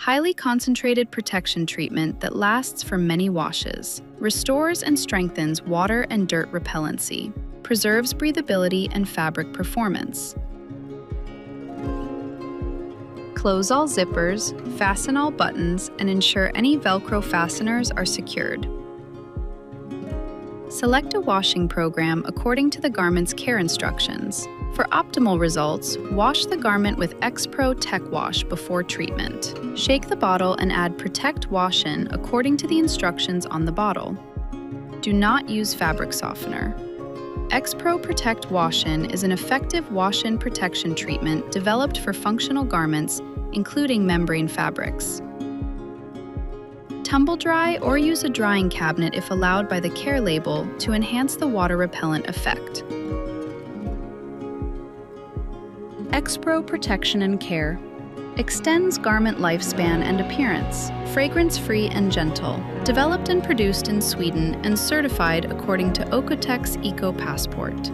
highly concentrated protection treatment that lasts for many washes, restores and strengthens water and dirt repellency, preserves breathability and fabric performance. Close all zippers, fasten all buttons, and ensure any Velcro fasteners are secured. Select a washing program according to the garment's care instructions. For optimal results, wash the garment with EXPRO Protect Wash before treatment. Shake the bottle and add Protect Wash-In according to the instructions on the bottle. Do not use fabric softener. EXPRO Protect Wash-In is an effective wash-in protection treatment developed for functional garments, including membrane fabrics. Tumble dry or use a drying cabinet if allowed by the care label to enhance the water repellent effect. EXPRO Protection and Care extends garment lifespan and appearance, fragrance-free and gentle, developed and produced in Sweden and certified according to Okotex Eco Passport.